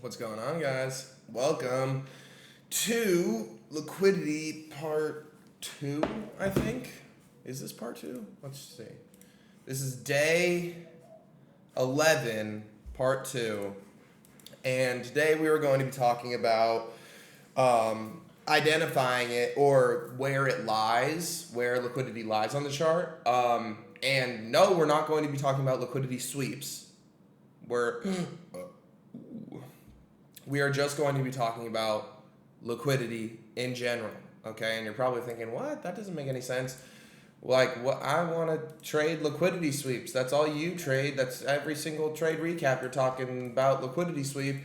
What's going on, guys? Welcome to Liquidity Part 2, I think. Is this Part 2? Let's see. This is Day 11, Part 2. And today we are going to be talking about identifying it or where it lies, where liquidity lies on the chart. And no, we're not going to be talking about liquidity sweeps. We are just going to be talking about liquidity in general, okay? And you're probably thinking, what? That doesn't make any sense. Like, what? I want to trade liquidity sweeps. That's all you trade. That's every single trade recap. You're talking about liquidity sweep.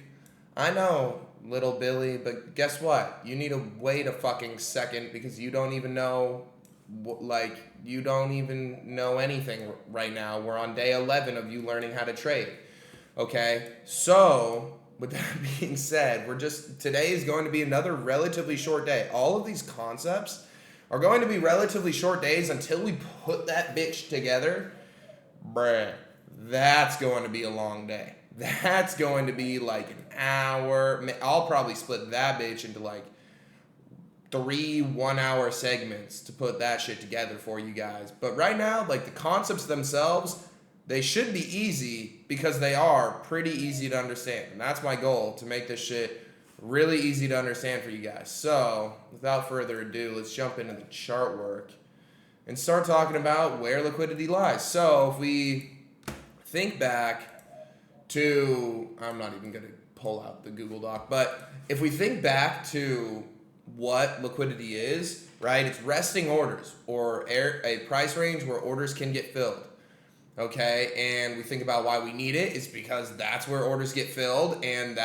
I know, little Billy, but guess what? You need to wait a fucking second because you don't even know, you don't even know anything right now. We're on day 11 of you learning how to trade, okay? So, with that being said, today is going to be another relatively short day. All of these concepts are going to be relatively short days until we put that bitch together. Bruh, that's going to be a long day. That's going to be like an hour. I'll probably split that bitch into like 3 1-hour segments to put that shit together for you guys. But right now, like the concepts themselves, they should be easy because they are pretty easy to understand. And that's my goal, to make this shit really easy to understand for you guys. So, without further ado, let's jump into the chart work and start talking about where liquidity lies. So, if we think back to, I'm not even going to pull out the Google Doc, but if we think back to what liquidity is, right, it's resting orders or a price range where orders can get filled. Okay, and we think about why we need it. It's because that's where orders get filled, and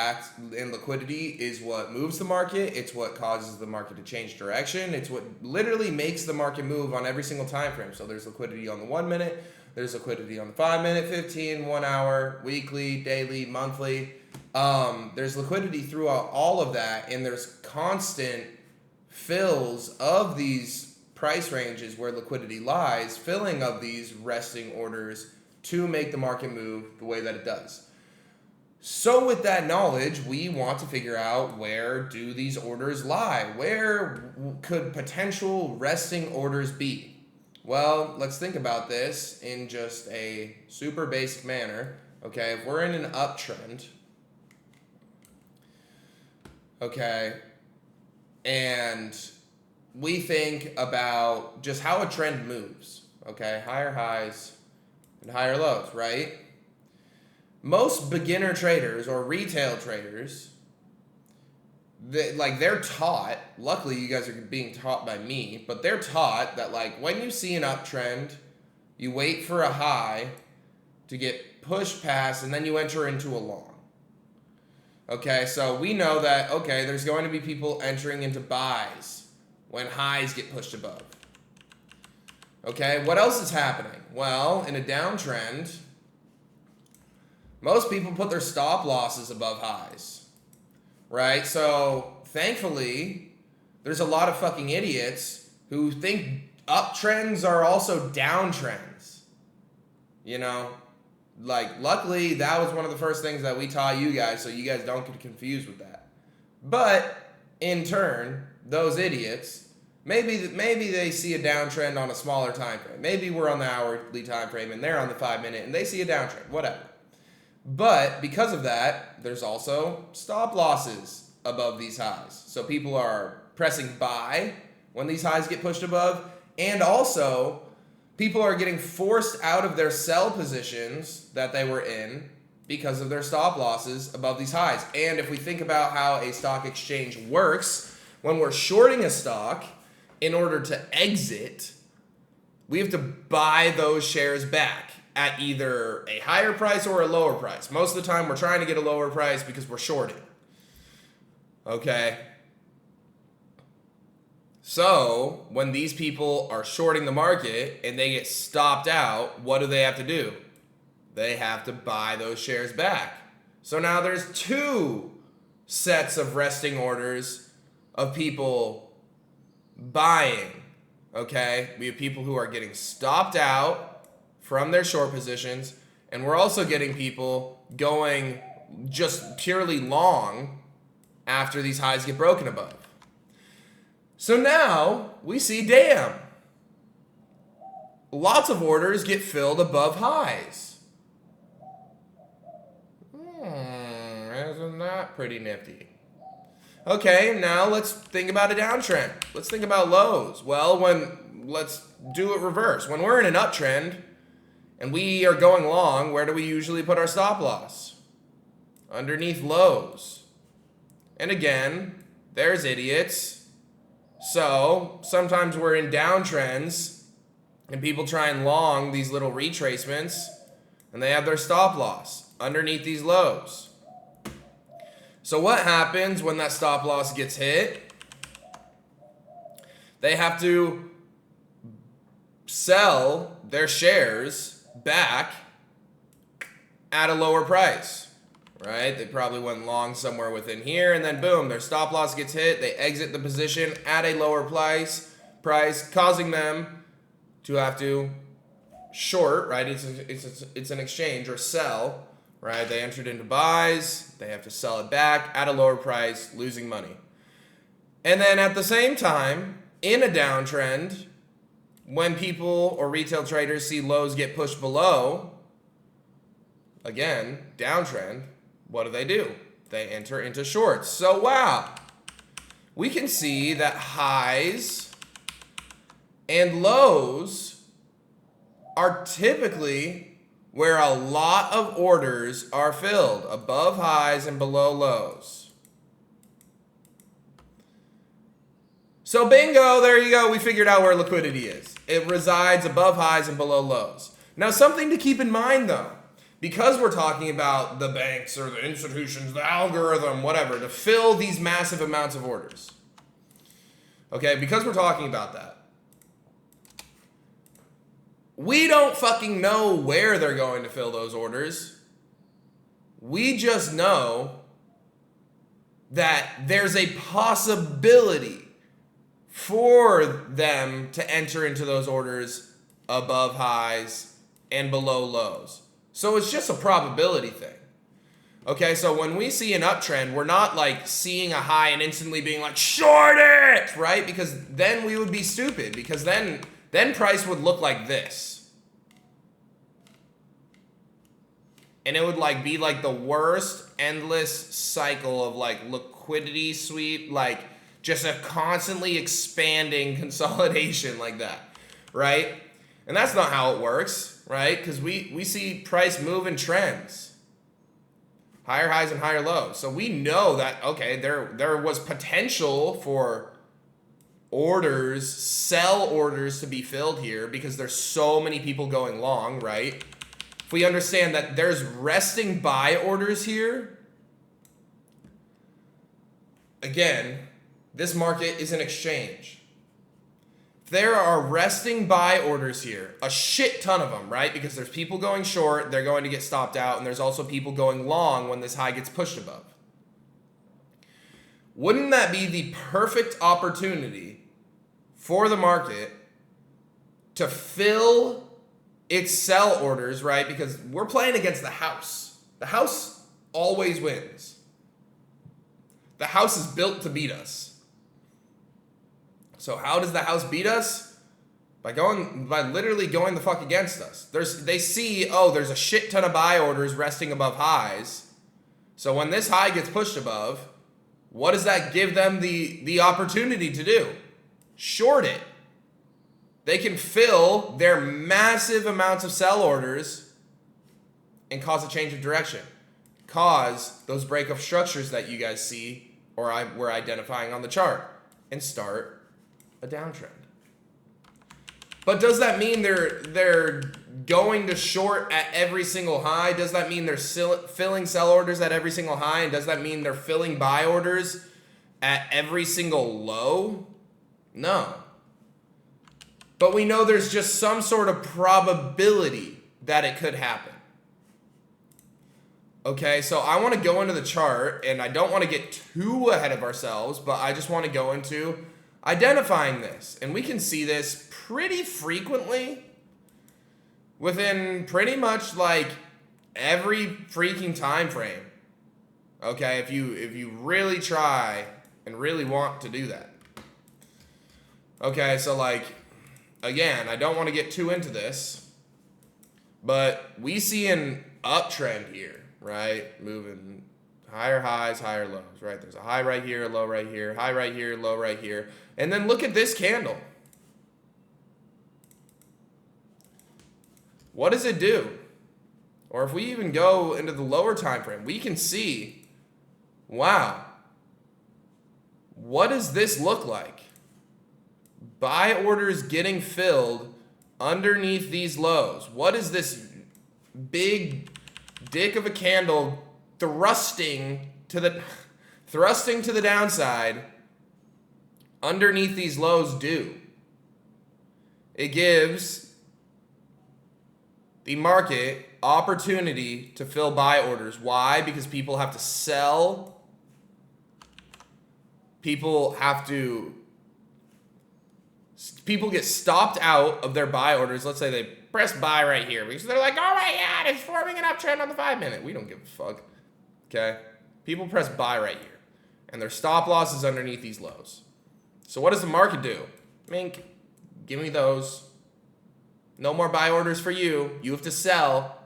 liquidity is what moves the market. It's what causes the market to change direction. It's what literally makes the market move on every single time frame. So there's liquidity on the 1 minute, there's liquidity on the 5 minute, 15, 1 hour, weekly, daily, monthly. There's liquidity throughout all of that, and there's constant fills of these price ranges where liquidity lies, filling of these resting orders to make the market move the way that it does. So with that knowledge, we want to figure out, where do these orders lie? Where could potential resting orders be? Well, let's think about this in just a super basic manner. Okay, if we're in an uptrend, okay, and we think about just how a trend moves, okay? Higher highs and higher lows, right? Most beginner traders or retail traders, they're taught, luckily you guys are being taught by me, but they're taught that like when you see an uptrend, you wait for a high to get pushed past and then you enter into a long. Okay, so we know that, okay, there's going to be people entering into buys when highs get pushed above. Okay, what else is happening? Well, in a downtrend, most people put their stop losses above highs, right? So, thankfully, there's a lot of fucking idiots who think uptrends are also downtrends. You know? Like, luckily, that was one of the first things that we taught you guys, so you guys don't get confused with that. But, in turn, those idiots, maybe they see a downtrend on a smaller time frame. Maybe we're on the hourly time frame and they're on the 5 minute and they see a downtrend, whatever. But because of that, there's also stop losses above these highs. So people are pressing buy when these highs get pushed above, and also people are getting forced out of their sell positions that they were in because of their stop losses above these highs. And if we think about how a stock exchange works, when we're shorting a stock, in order to exit, we have to buy those shares back at either a higher price or a lower price. Most of the time, we're trying to get a lower price because we're shorting. Okay? So, when these people are shorting the market and they get stopped out, what do they have to do? They have to buy those shares back. So now there's 2 sets of resting orders of people buying, okay? We have people who are getting stopped out from their short positions, and we're also getting people going just purely long after these highs get broken above. So now we see, damn, lots of orders get filled above highs. Isn't that pretty nifty? Okay, now let's think about a downtrend. Let's think about lows. Well, let's do it reverse. When we're in an uptrend and we are going long, where do we usually put our stop loss? Underneath lows. And again, there's idiots. So sometimes we're in downtrends and people try and long these little retracements and they have their stop loss underneath these lows. So what happens when that stop loss gets hit? They have to sell their shares back at a lower price, right? They probably went long somewhere within here, and then boom, their stop loss gets hit. They exit the position at a lower price, causing them to have to short, right? It's an exchange, or sell, right? They entered into buys, they have to sell it back at a lower price, losing money. And then at the same time, in a downtrend, when people or retail traders see lows get pushed below, again, downtrend, what do? They enter into shorts. So wow, we can see that highs and lows are typically where a lot of orders are filled, above highs and below lows. So bingo, there you go. We figured out where liquidity is. It resides above highs and below lows. Now, something to keep in mind, though, because we're talking about the banks or the institutions, the algorithm, whatever, to fill these massive amounts of orders. Okay, because we're talking about that, we don't fucking know where they're going to fill those orders. We just know that there's a possibility for them to enter into those orders above highs and below lows. So it's just a probability thing. Okay, so when we see an uptrend, we're not like seeing a high and instantly being like, short it, right? Because then we would be stupid, because then price would look like this. And it would like be like the worst endless cycle of like liquidity sweep, like just a constantly expanding consolidation like that, right? And that's not how it works, right? Because we see price move in trends. Higher highs and higher lows. So we know that, okay, there was potential for orders, sell orders to be filled here because there's so many people going long, right? If we understand that there's resting buy orders here, again, this market is an exchange. There are resting buy orders here, a shit ton of them, right? Because there's people going short, they're going to get stopped out, and there's also people going long when this high gets pushed above. Wouldn't that be the perfect opportunity for the market to fill its sell orders, right? Because we're playing against the house. The house always wins. The house is built to beat us. So how does the house beat us? By literally going the fuck against us. They see, oh, there's a shit ton of buy orders resting above highs. So when this high gets pushed above, what does that give them the opportunity to do? Short it. They can fill their massive amounts of sell orders and cause a change of direction. Cause those breakup structures that you guys see, or we're identifying on the chart, and start a downtrend. But does that mean they're going to short at every single high? Does that mean they're filling sell orders at every single high? And does that mean they're filling buy orders at every single low? No. But we know there's just some sort of probability that it could happen. Okay, so I want to go into the chart, and I don't want to get too ahead of ourselves, but I just want to go into identifying this. And we can see this pretty frequently within pretty much like every freaking time frame. Okay, if you really try and really want to do that. Okay, so like, again, I don't want to get too into this, but we see an uptrend here, right? Moving higher highs, higher lows, right? There's a high right here, a low right here, high right here, low right here. And then look at this candle. What does it do? Or if we even go into the lower time frame, we can see, wow, what does this look like? Buy orders getting filled underneath these lows. What is this big dick of a candle thrusting to the downside underneath these lows do? It gives the market opportunity to fill buy orders. Why? Because people have to sell. People get stopped out of their buy orders. Let's say they press buy right here because they're like, oh my God, it's forming an uptrend on the 5-minute. We don't give a fuck. Okay? People press buy right here. And their stop loss is underneath these lows. So what does the market do? Mink, give me those. No more buy orders for you. You have to sell.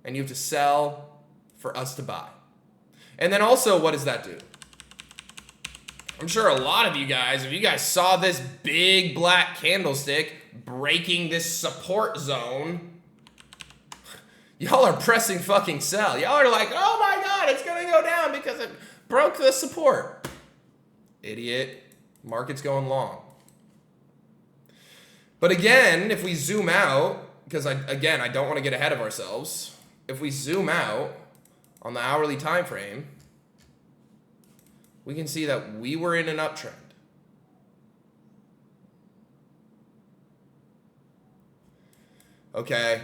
And you have to sell for us to buy. And then also, what does that do? I'm sure a lot of you guys, if you guys saw this big black candlestick breaking this support zone, y'all are pressing fucking sell. Y'all are like, oh my God, it's going to go down because it broke the support. Idiot. Market's going long. But again, if we zoom out, because I don't want to get ahead of ourselves. If we zoom out on the hourly time frame, we can see that we were in an uptrend. Okay,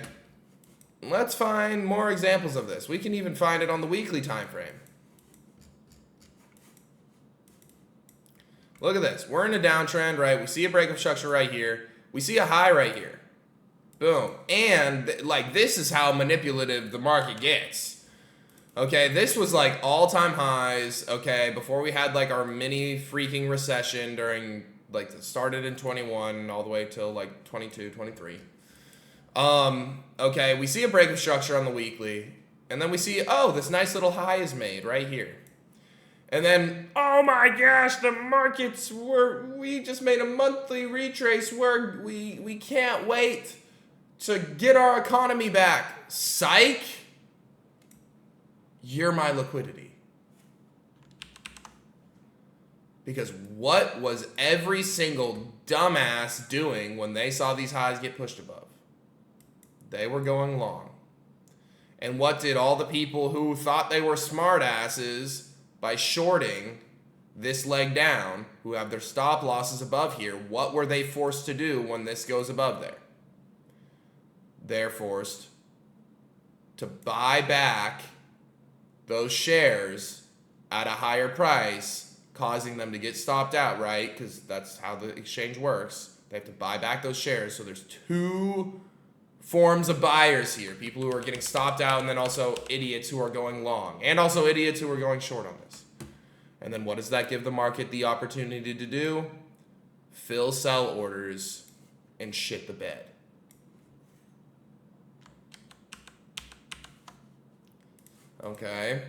let's find more examples of this. We can even find it on the weekly time frame. Look at this. We're in a downtrend, right? We see a breakup structure right here. We see a high right here. Boom. And like, this is how manipulative the market gets. Okay, this was like all-time highs, okay, before we had like our mini freaking recession during, like, it started in 21 all the way till like 22, 23. Okay, we see a breakup structure on the weekly, and then we see, oh, this nice little high is made right here. And then, oh my gosh, the markets we just made a monthly retrace where we can't wait to get our economy back. Psych. You're my liquidity. Because what was every single dumbass doing when they saw these highs get pushed above? They were going long. And what did all the people who thought they were smart asses by shorting this leg down, who have their stop losses above here, what were they forced to do when this goes above there? They're forced to buy back those shares at a higher price, causing them to get stopped out, right? Because that's how the exchange works. They have to buy back those shares. So there's two forms of buyers here. People who are getting stopped out, and then also idiots who are going long. And also idiots who are going short on this. And then what does that give the market the opportunity to do? Fill sell orders and shit the bed. Okay.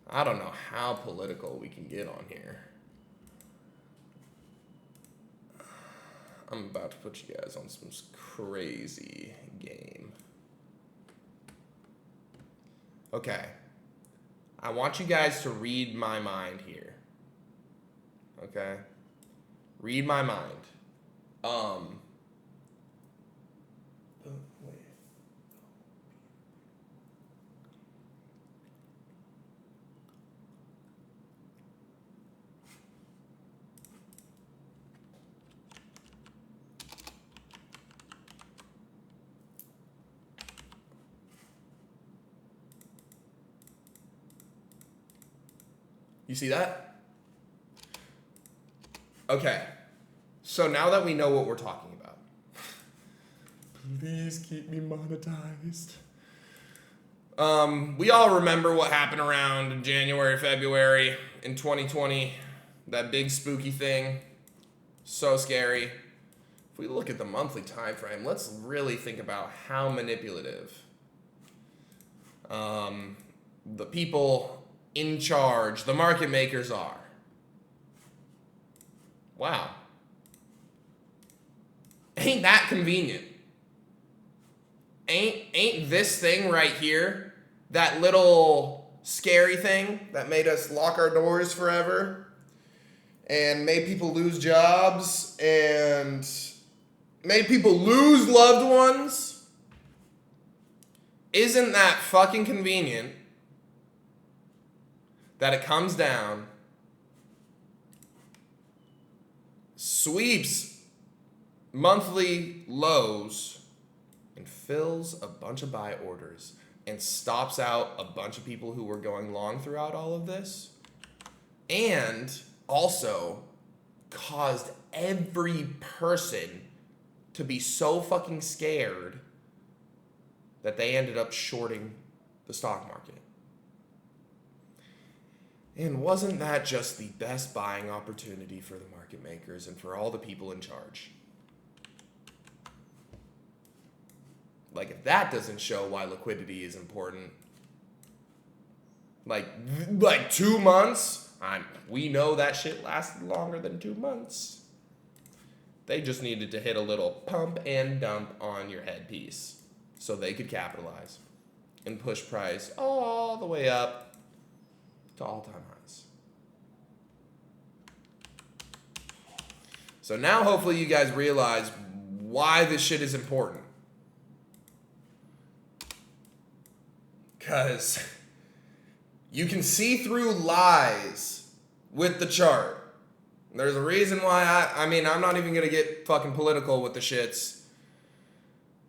I don't know how political we can get on here. I'm about to put you guys on some crazy game. Okay. I want you guys to read my mind here. Okay? Read my mind. You see that? Okay. So now that we know what we're talking about, please keep me monetized. We all remember what happened around January, February in 2020. That big spooky thing. So scary. If we look at the monthly time frame, let's really think about how manipulative the people in charge, the market makers, are. Wow. Ain't that convenient? Ain't this thing right here, that little scary thing that made us lock our doors forever and made people lose jobs and made people lose loved ones? Isn't that fucking convenient that it comes down, sweeps monthly lows, and fills a bunch of buy orders and stops out a bunch of people who were going long throughout all of this, and also caused every person to be so fucking scared that they ended up shorting the stock market. And wasn't that just the best buying opportunity for the market makers and for all the people in charge? Like, if that doesn't show why liquidity is important, like 2 months, we know that shit lasted longer than 2 months. They just needed to hit a little pump and dump on your headpiece so they could capitalize and push price all the way up to all-time highs. So now hopefully you guys realize why this shit is important. Because you can see through lies with the chart. There's a reason why I'm not even going to get fucking political with the shits.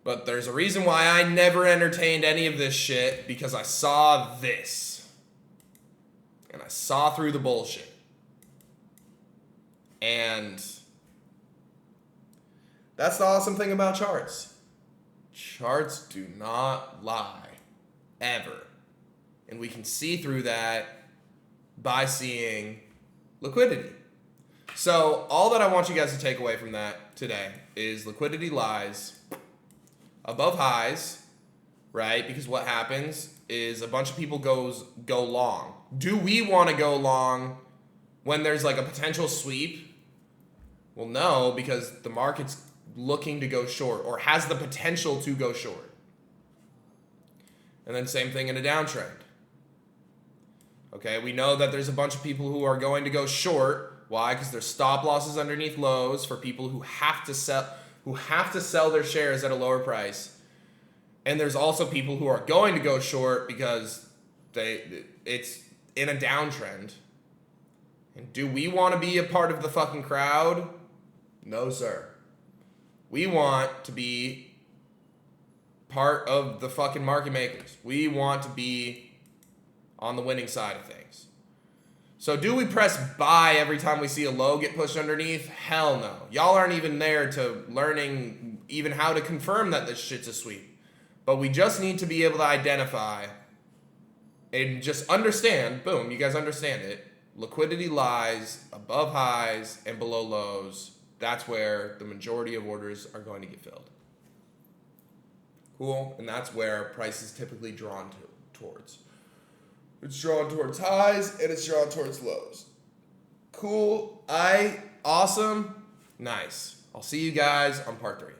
But there's a reason why I never entertained any of this shit, because I saw this. And I saw through the bullshit. And that's the awesome thing about charts. Charts do not lie. Ever. And we can see through that by seeing liquidity. So all that I want you guys to take away from that today is liquidity lies above highs, right? Because what happens is a bunch of people go long. Do we want to go long when there's like a potential sweep? Well, no, because the market's looking to go short or has the potential to go short. And then same thing in a downtrend. Okay, we know that there's a bunch of people who are going to go short. Why? Because there's stop losses underneath lows for people who have to sell their shares at a lower price. And there's also people who are going to go short because it's in a downtrend. And do we want to be a part of the fucking crowd? No, sir. We want to be part of the fucking market makers. We want to be on the winning side of things. So do we press buy every time we see a low get pushed underneath? Hell no. Y'all aren't even there to learning even how to confirm that this shit's a sweep. But we just need to be able to identify and just understand, boom, you guys understand it. Liquidity lies above highs and below lows. That's where the majority of orders are going to get filled. Cool. And that's where price is typically drawn towards. It's drawn towards highs and it's drawn towards lows. Cool. Awesome. Nice. I'll see you guys on part 3.